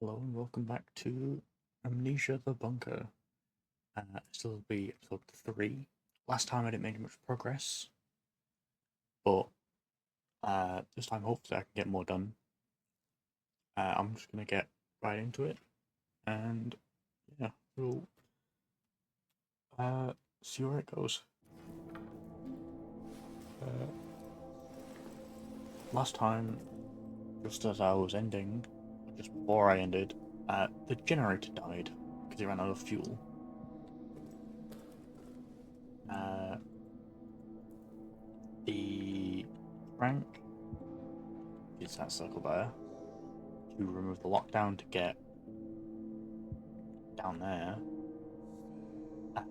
Hello and welcome back to Amnesia the Bunker. This will be episode 3. Last time I didn't make much progress, but this time hopefully I can get more done. I'm just gonna get right into it, and yeah, we'll see where it goes. Uh, Last time, just as I was ending, just before I ended, the generator died because it ran out of fuel. Uh, the crank is that circle there to remove the lockdown to get down there uh,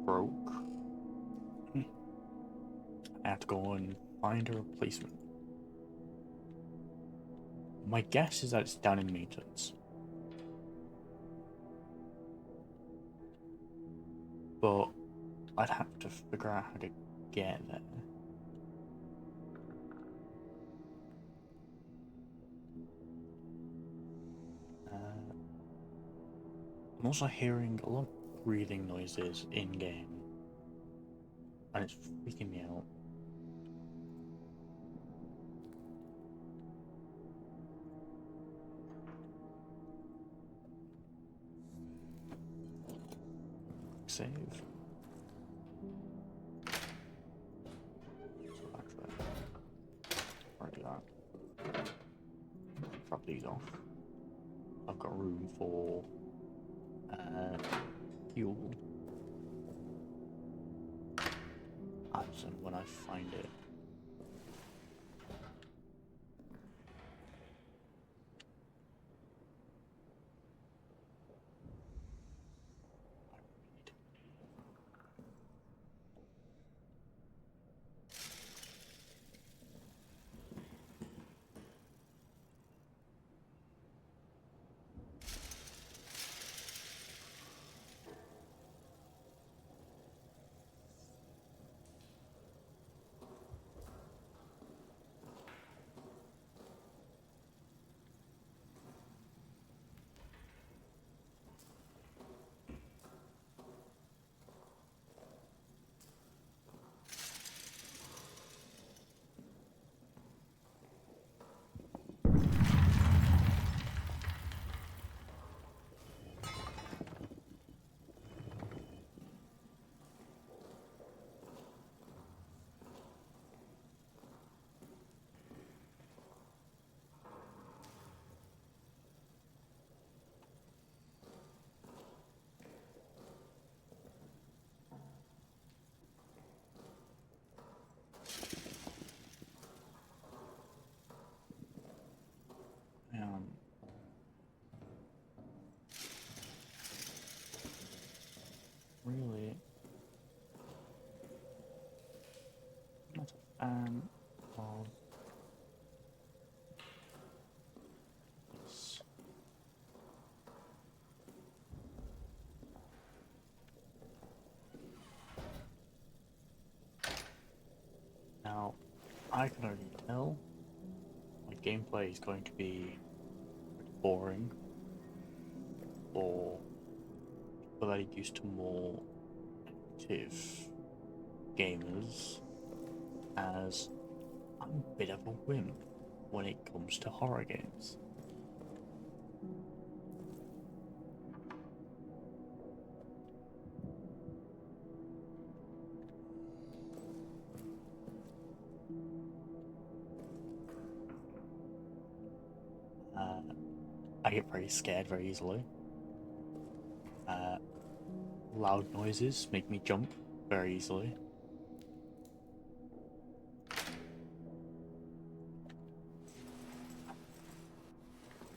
broke. I had to go and find a replacement. My guess is that it's down in maintenance, but I'd have to figure out how to get there. I'm also hearing a lot of breathing noises in game, and it's freaking me out. Save. So actually, I'll do that. Drop these off. I've got room for fuel as and when I find it. Um, Really not a fan of this. Now, I can already tell my gameplay is going to be pretty boring for people that are used to more active gamers, as I'm a bit of a wimp when it comes to horror games. Uh, I get very scared very easily. Uh, Loud noises make me jump very easily.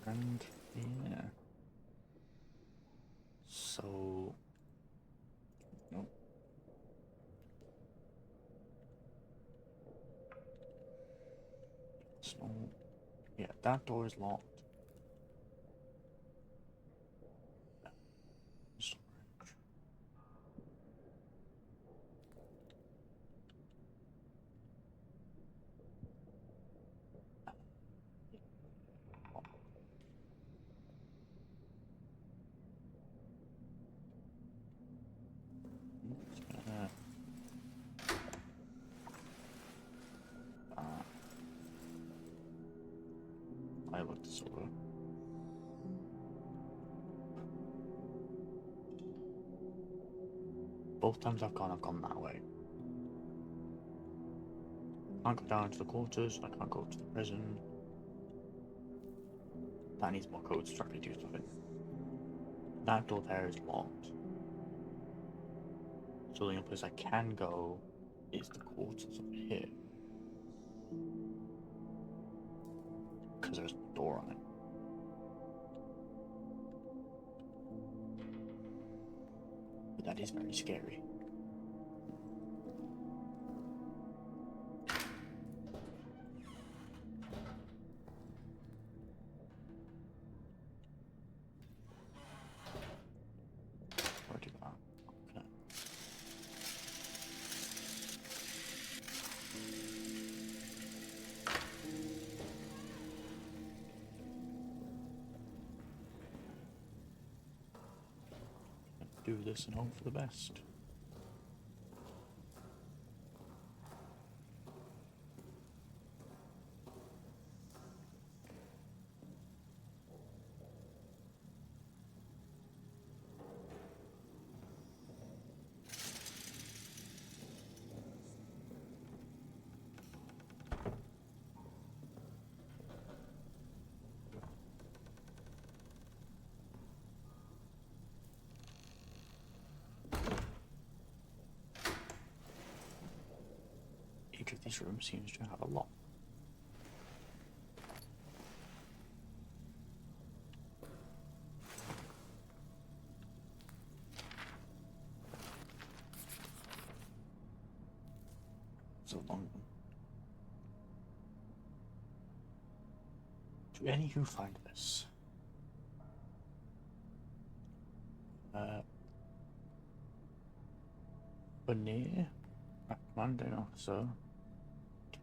And yeah. So, nope. So, yeah, that door is locked. Storage. I looked this over. Both times I've gone that way. I can't go down to the quarters, I can't go to the prison. That needs more codes to actually do stuff in. That door there is locked. So the only place I can go is the quarters over here. Because there's a door on it. But that is very scary. Where to go? Okay. Do this and hope for the best. Each of these rooms seems to have a lock. So long one. To any who find this, Bonnier, a commanding officer,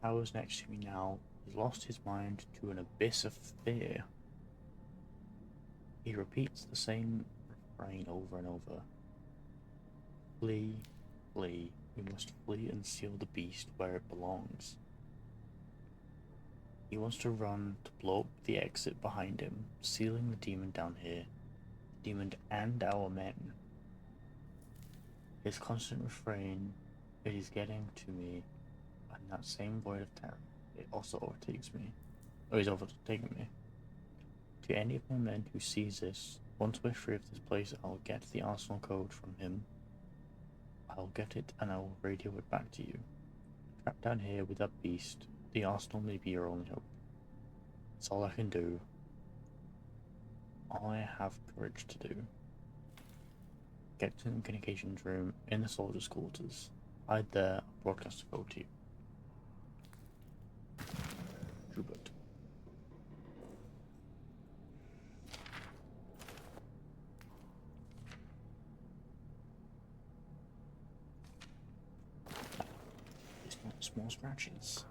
cowers next to me now. He's lost his mind to an abyss of fear. He repeats the same refrain over and over. Flee, flee, we must flee and seal the beast where it belongs. He wants to run to blow up the exit behind him, sealing the demon down here, the demon and our men. His constant refrain, it is getting to me, and that same void of terror, it also overtakes me, or is overtaking me. To any of my men who sees this, once we're free of this place, I'll get the arsenal code from him. I'll get it and I will radio it back to you. Trapped down here with that beast, the arsenal may be your only hope. It's all I can do. All I have courage to do. Get to the communications room in the soldiers' quarters. Hide there, broadcast a code to you. Schubert. These small scratches.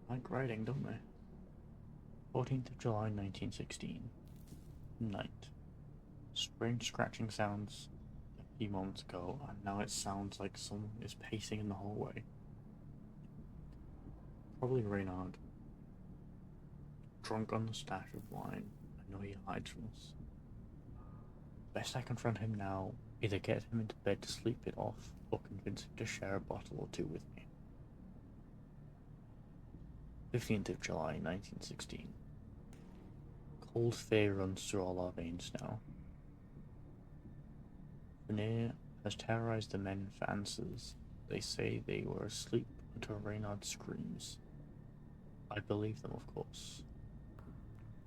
Like writing, don't they? 14th of July 1916. Night. Strange scratching sounds a few moments ago, and now it sounds like someone is pacing in the hallway. Probably Reynard. Drunk on the stash of wine. I know he hides from us. Best I confront him now, either get him into bed to sleep it off, or convince him to share a bottle or two with me. 15th of July 1916. Cold fear runs through all our veins now. Veneer has terrorized the men for answers. They say they were asleep until Reynard screams. I believe them, of course.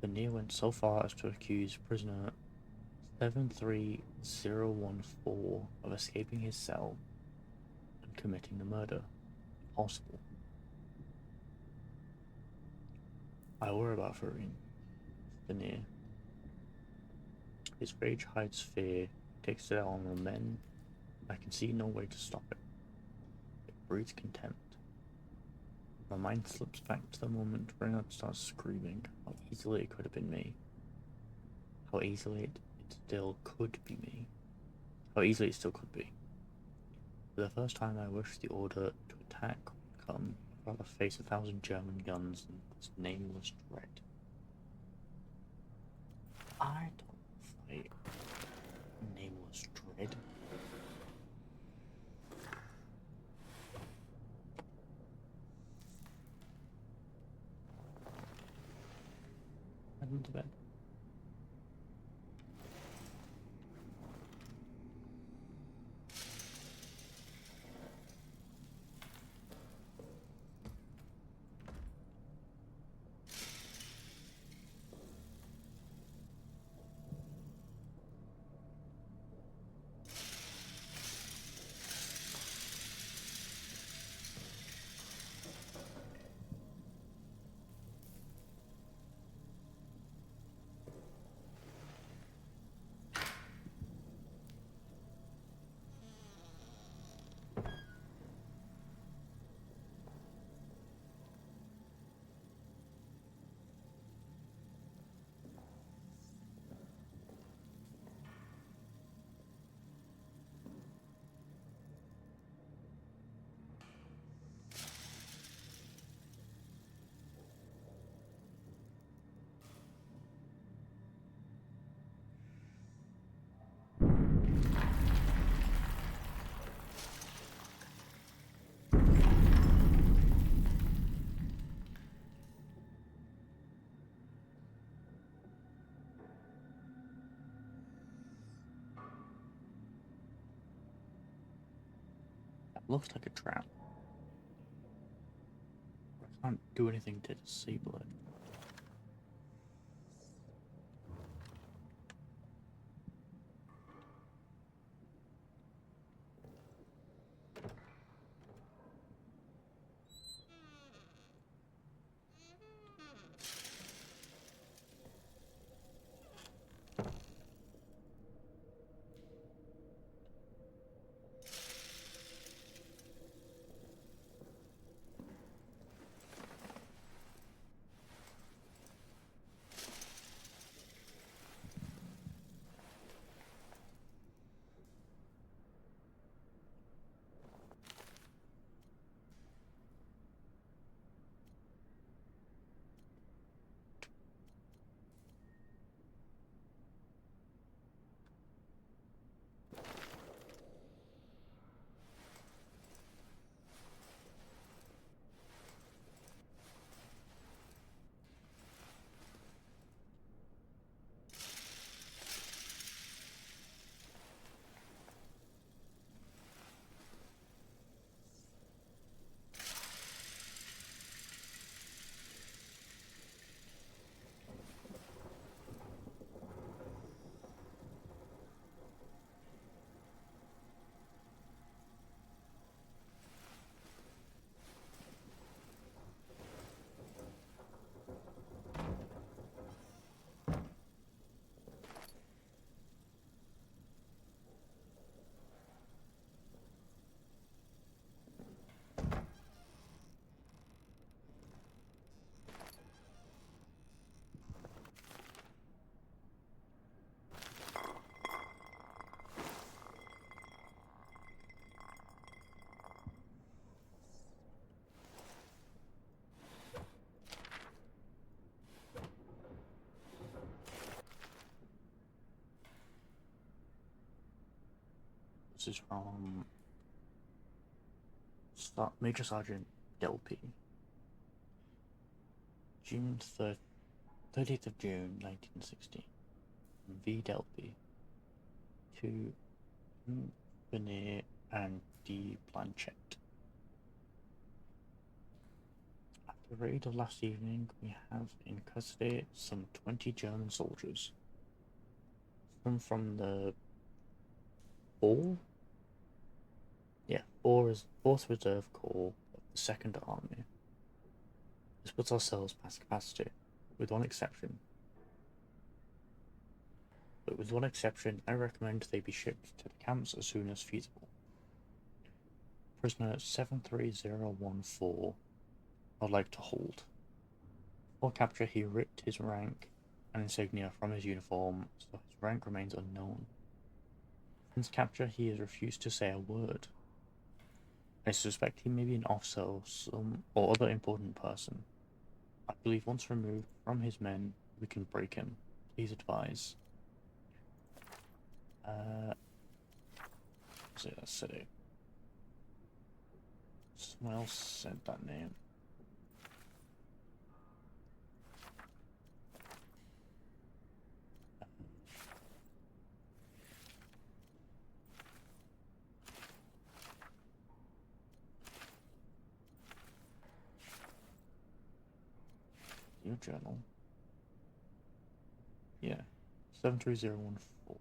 Veneer went so far as to accuse prisoner 73014 of escaping his cell and committing the murder. Impossible. I worry about Veneer. His rage hides fear, takes it out on the men. I can see no way to stop it. It breeds contempt. My mind slips back to the moment Reynard starts screaming, how easily it could have been me. How easily it still could be me. Or easily it still could be. For the first time I wish the order to attack would come. I'd rather face 1,000 German guns than this nameless dread. I don't fight nameless dread. Head into bed. That looks like a trap. I can't do anything to disable it. This is from Major Sergeant Delpy. June 30th of June 1960. V. Delpy to Veneer and D. Blanchett. After the raid of last evening, we have in custody some 20 German soldiers. Some from the 4th Reserve Corps of the 2nd Army. This puts ourselves past capacity, with one exception. But with one exception, I recommend they be shipped to the camps as soon as feasible. Prisoner 73014 I'd like to hold. For capture, he ripped his rank an insignia from his uniform, so his rank remains unknown. Since capture, he has refused to say a word. I suspect he may be an officer or some or other important person. I believe once removed from his men, we can break him. Please advise. Is it a city? Someone else said that name. Your journal. Yeah. 73014.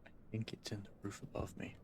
I think it's in the roof above me.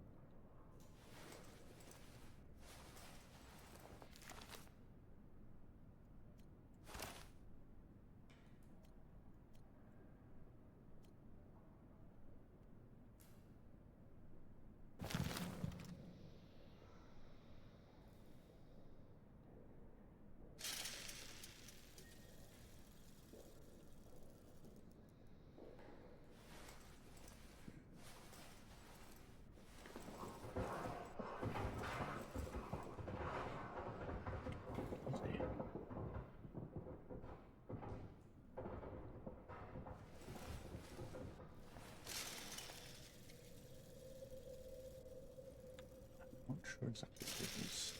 Not sure exactly what it is.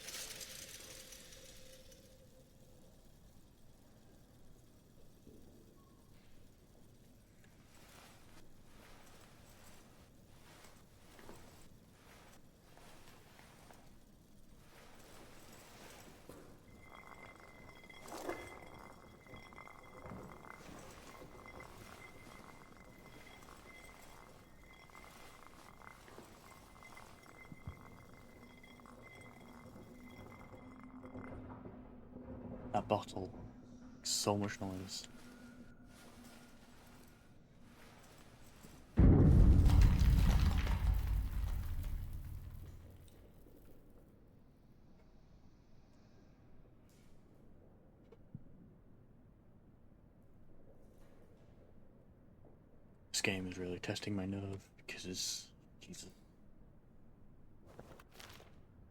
That bottle makes so much noise. This game is really testing my nerve because it's... Jesus.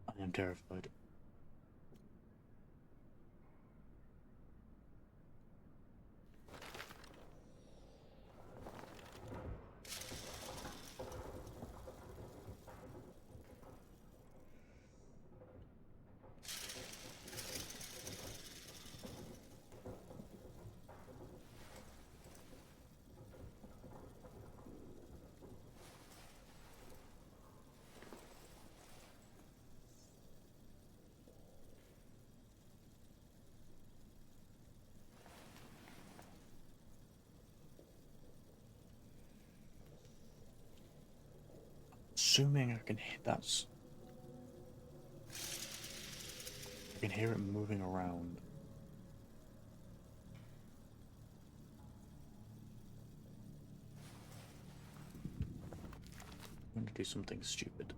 I am terrified. Assuming I can hit that. I can hear it moving around. I'm going to do something stupid.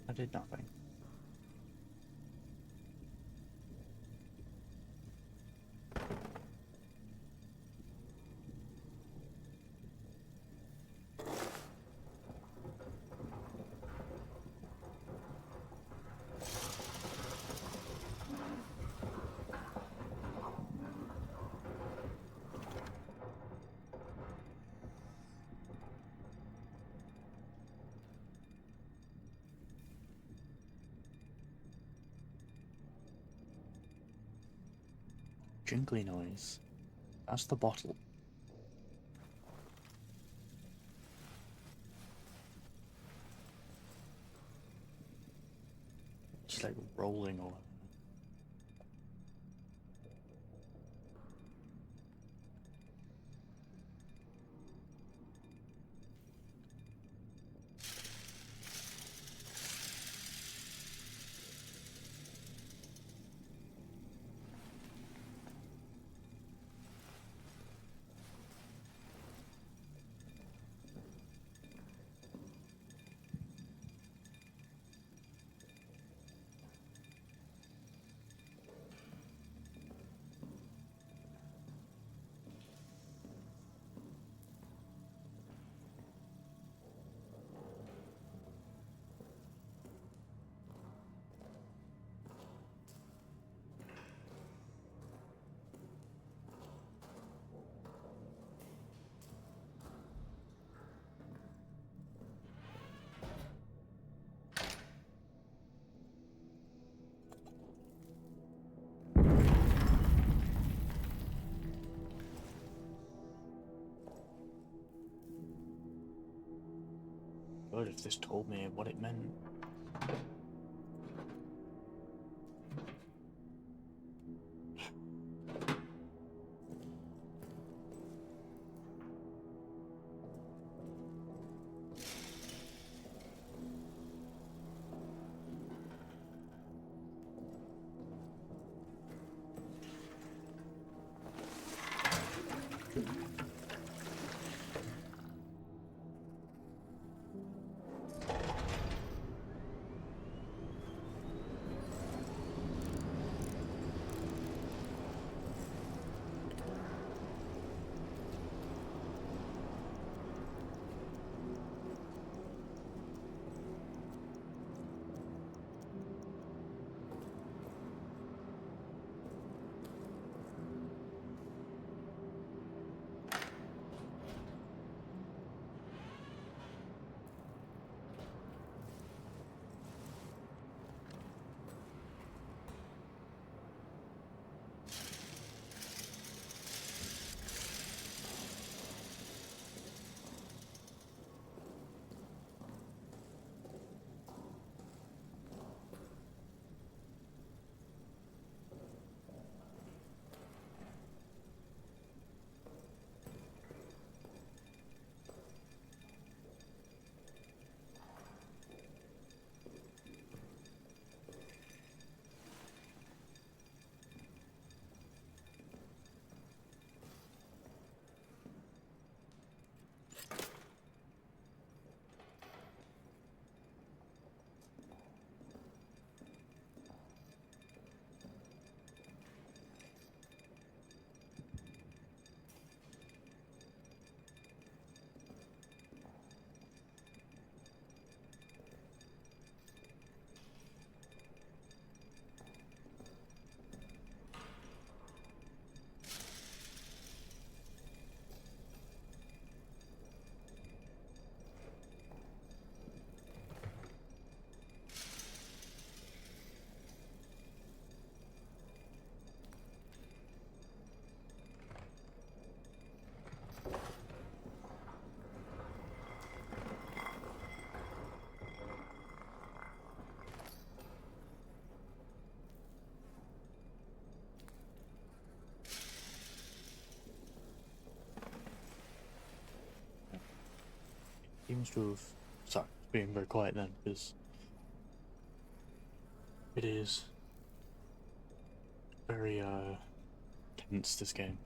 I did nothing. jingly noise. That's the bottle. It's like rolling all over. God, if this told me what it meant. Seems to have. Sorry, it's being very quiet then, because it is very tense, this game.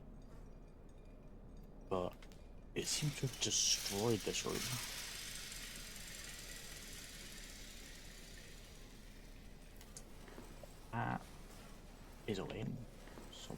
But it seems to have destroyed this room. That is a win. So.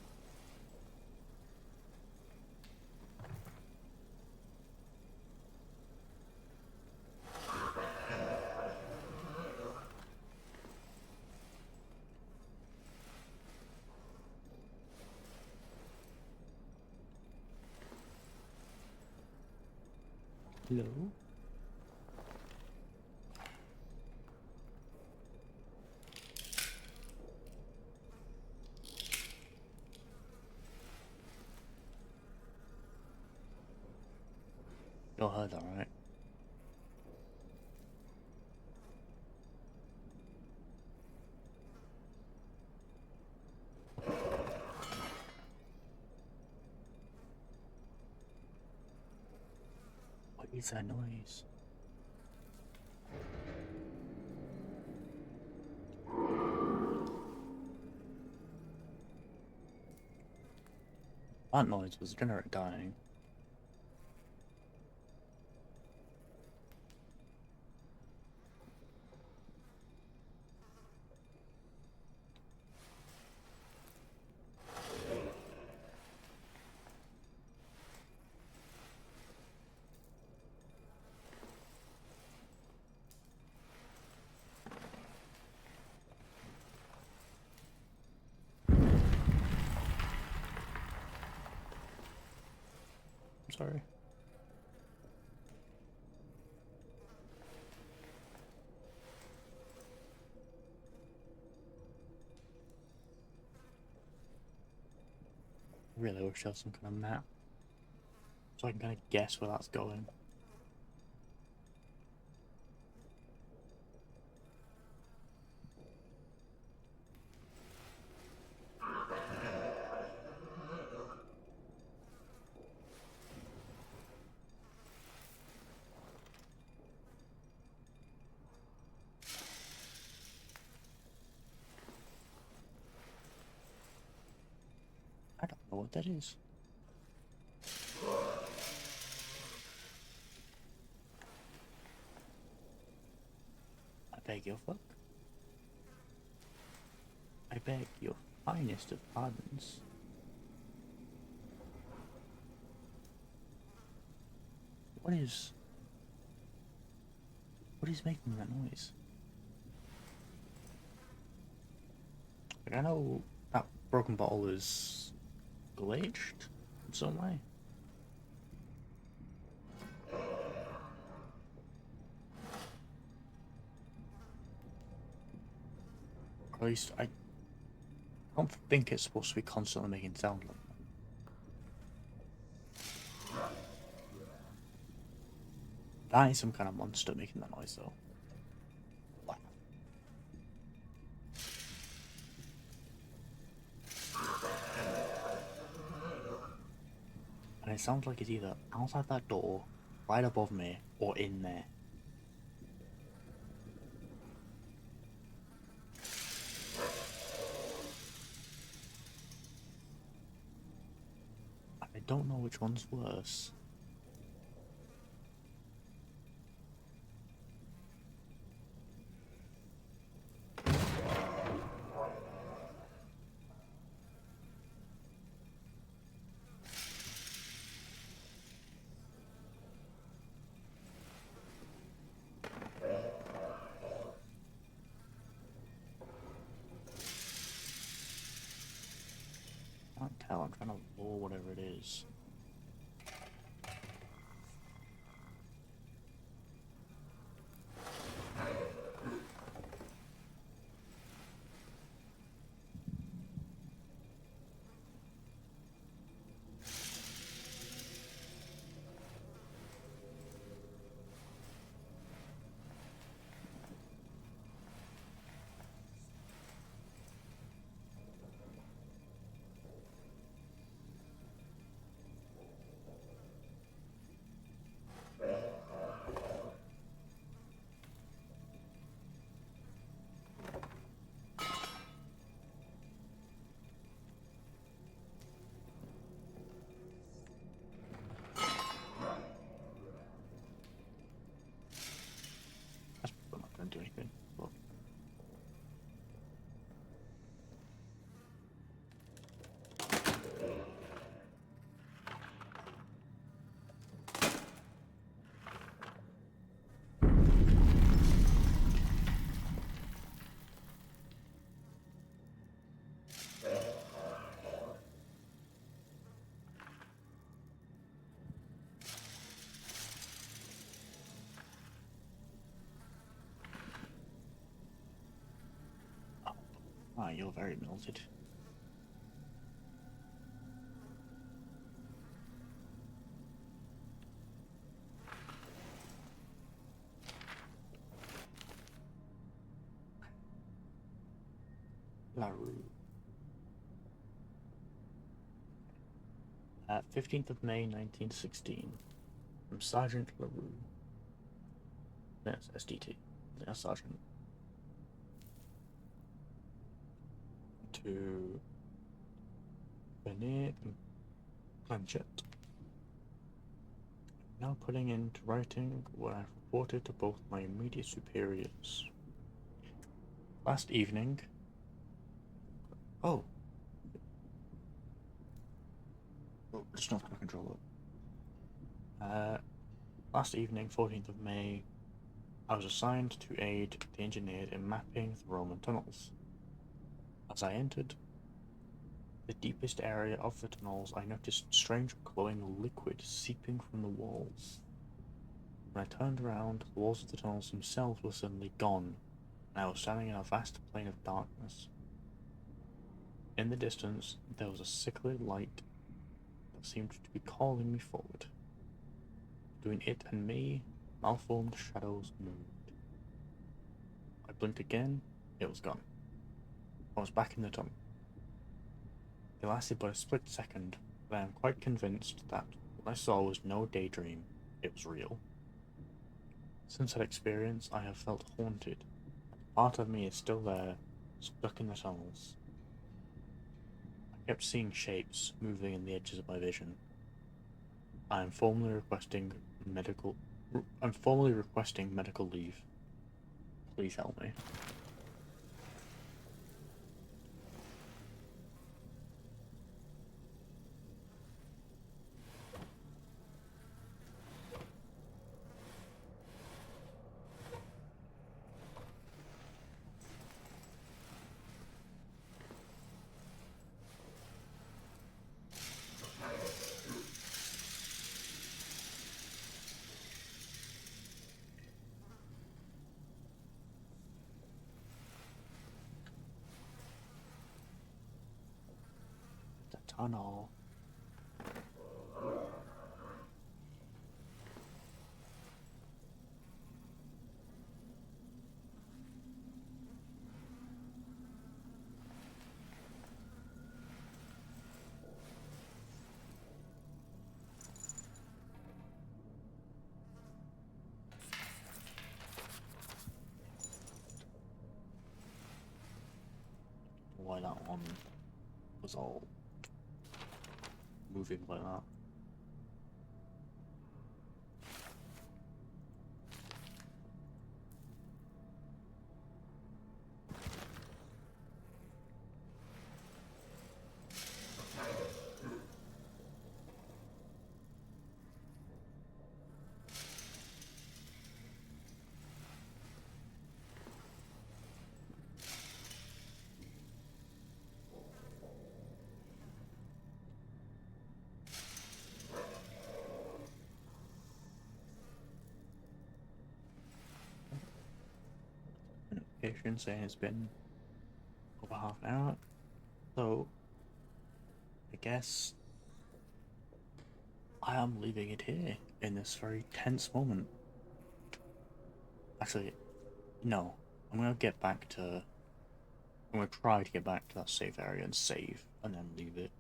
Hello? heard that, right? What is that noise? That noise was the generator dying. I'm sorry. I really wish there was some kind of map so I can kind of guess where that's going. I don't know what that is. I beg your fuck. I beg your finest of pardons. What is making that noise? Like, I know that broken bottle is glitched in some way. Or at least I don't think it's supposed to be constantly making sound like that. That is some kind of monster making that noise though. Wow. And it sounds like it's either outside that door, right above me, or in there. I don't know which one's worse. I can't tell, I'm trying to roll whatever it is. That's probably not going to do anything. But ah, you're very melted. LaRue. 15th of May 1916. From Sergeant LaRue. That's SDT. Yeah, Sergeant. To Benet Planchet. Now putting into writing what I've reported to both my immediate superiors. Last evening. Oh, just not going to control it. Last evening, 14th of May, I was assigned to aid the engineers in mapping the Roman tunnels. As I entered the deepest area of the tunnels, I noticed strange glowing liquid seeping from the walls. When I turned around, the walls of the tunnels themselves were suddenly gone, and I was standing in a vast plain of darkness. In the distance, there was a sickly light that seemed to be calling me forward. Between it and me, malformed shadows moved. I blinked again, it was gone. I was back in the tunnel. It lasted but a split second, but I am quite convinced that what I saw was no daydream, it was real. Since that experience, I have felt haunted. Part of me is still there, stuck in the tunnels. I kept seeing shapes moving in the edges of my vision. I am formally requesting medical leave. Please help me. The tunnel. Why that one was all moving like that. Notification saying it's been over half an hour, so I guess I am leaving it here in this very tense moment. Actually, no, I'm gonna get back to. I'm gonna try to get back to that safe area and save, and then leave it.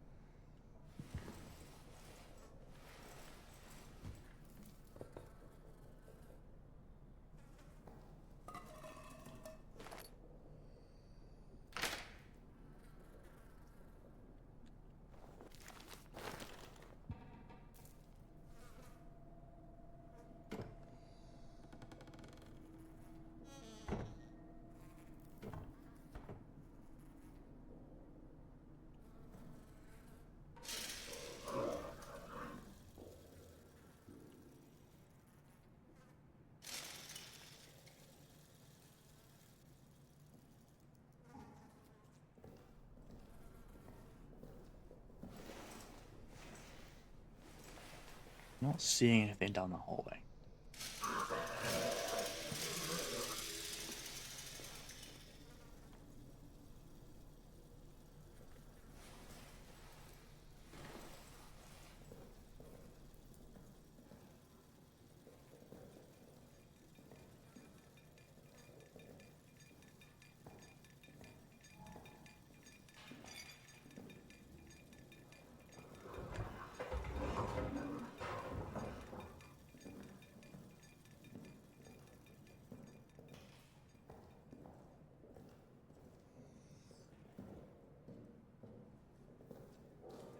I'm not seeing anything down the hallway.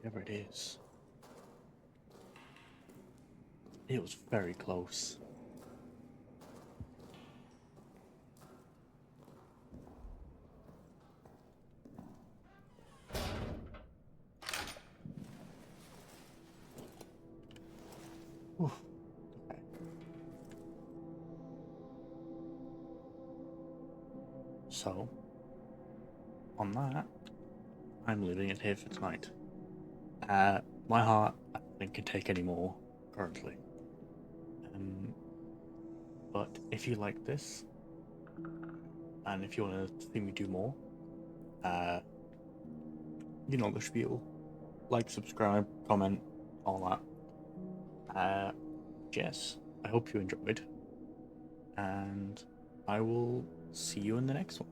Whatever it is. It was very close. Oof. Okay. So, on that, I'm leaving it here for tonight. My heart, I don't think, can take any more currently. But if you like this, and if you want to see me do more, uh, you know the spiel. Like, subscribe, comment, all that. Yes, I hope you enjoyed, and I will see you in the next one.